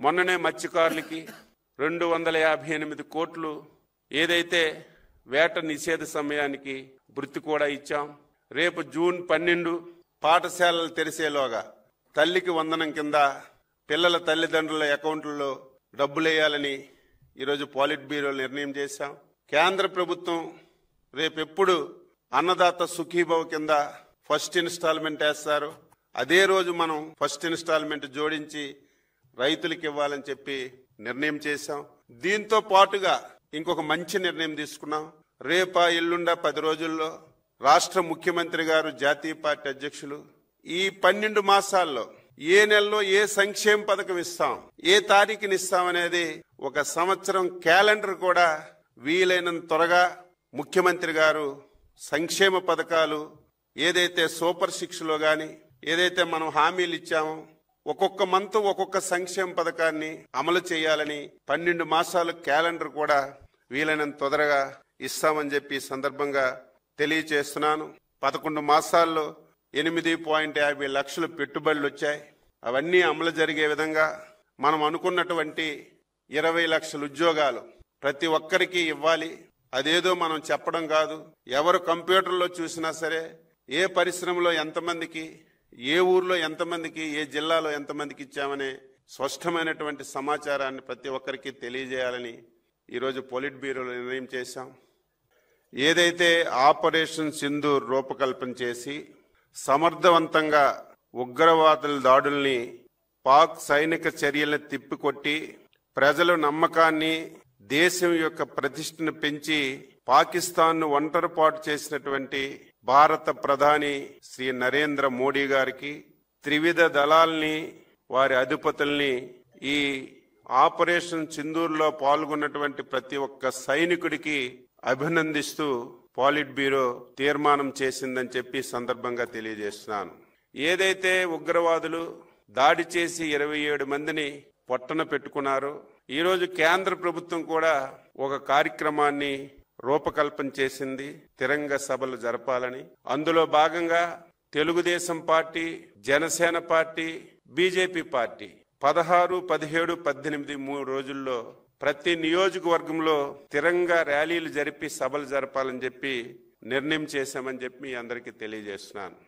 మొన్ననే మత్స్యకారులకి 258 కోట్లు ఏదైతే వేట నిషేధ సమయానికి భృతి కూడా ఇచ్చాం. రేపు జూన్ 12 పాఠశాలలు తెరిసేలోగా తల్లికి వందనం కింద పిల్లల తల్లిదండ్రుల అకౌంట్లలో డబ్బులేయాలని ఈరోజు పాలిట్ బ్యూరో నిర్ణయం చేశాం. కేంద్ర ప్రభుత్వం రేపెప్పుడు అన్నదాత సుఖీభవ కింద ఫస్ట్ ఇన్స్టాల్మెంట్ వేస్తారు, అదే రోజు మనం ఫస్ట్ ఇన్స్టాల్మెంట్ జోడించి రైతులకు ఇవ్వాలని చెప్పి నిర్ణయం చేశాం. దీంతో పాటుగా ఇంకొక మంచి నిర్ణయం తీసుకున్నాం. రేపా ఎల్లుండా 10 రోజుల్లో రాష్ట్ర ముఖ్యమంత్రి గారు, జాతీయ పార్టీ అధ్యక్షులు ఈ 12 మాసాల్లో ఏ నెలలో ఏ సంక్షేమ పథకం ఇస్తాం, ఏ తారీఖుని ఇస్తాం అనేది ఒక సంవత్సరం క్యాలెండర్ కూడా వీలైనంత త్వరగా ముఖ్యమంత్రి గారు సంక్షేమ పథకాలు ఏదైతే సూపర్ 6లో గాని ఏదైతే మనం హామీలు ఇచ్చామో ఒక్కొక్క మంత్ ఒక్కొక్క సంక్షేమ పథకాన్ని అమలు చేయాలని 12 మాసాలు క్యాలెండర్ కూడా వీలైనంత తొందరగా ఇస్తామని చెప్పి సందర్భంగా తెలియజేస్తున్నాను. 11 మాసాల్లో 8.50 లక్షల పెట్టుబడులు వచ్చాయి. అవన్నీ అమలు జరిగే విధంగా మనం అనుకున్నటువంటి 20 లక్షల ఉద్యోగాలు ప్రతి ఒక్కరికి ఇవ్వాలి. అదేదో మనం చెప్పడం కాదు, ఎవరు కంప్యూటర్లో చూసినా సరే ఏ పరిశ్రమలో ఎంతమందికి, ఏ ఊర్లో ఎంతమందికి, ఏ జిల్లాలో ఎంతమందికి ఇచ్చామనే స్పష్టమైనటువంటి సమాచారాన్ని ప్రతి ఒక్కరికి తెలియజేయాలని ఈరోజు పొలిట్ బ్యూరోలో నిర్ణయం చేశాం. ఏదైతే ఆపరేషన్ సింధూర్ రూపకల్పన చేసి సమర్థవంతంగా ఉగ్రవాదుల దాడుల్ని, పాక్ సైనిక చర్యలను తిప్పికొట్టి ప్రజల నమ్మకాన్ని, దేశం యొక్క ప్రతిష్టను పెంచి పాకిస్తాన్ను ఒంటరిపాటు చేసినటువంటి భారత ప్రధాని శ్రీ నరేంద్ర మోడీ గారికి, త్రివిధ దళాల్ని, వారి అధిపతుల్ని, ఈ ఆపరేషన్ సింధూర్లో పాల్గొన్నటువంటి ప్రతి ఒక్క సైనికుడికి అభినందిస్తూ పాలిట్ బ్యూరో తీర్మానం చేసిందని చెప్పి సందర్భంగా తెలియజేస్తున్నాను. ఏదైతే ఉగ్రవాదులు దాడి చేసి 27 మందిని పొట్టన పెట్టుకున్నారో ఈరోజు కేంద్ర ప్రభుత్వం కూడా ఒక కార్యక్రమాన్ని రూపకల్పన చేసింది, తిరంగ సభలు జరపాలని. అందులో భాగంగా Telugu Desam party, Janasena party, BJP party 16, 17, 18 3 రోజుల్లో ప్రతి నియోజకవర్గంలో తిరంగా ర్యాలీలు జరిపి సభలు జరపాలని చెప్పి నిర్ణయం చేశామని చెప్పి మీ అందరికీ తెలియజేస్తున్నాను.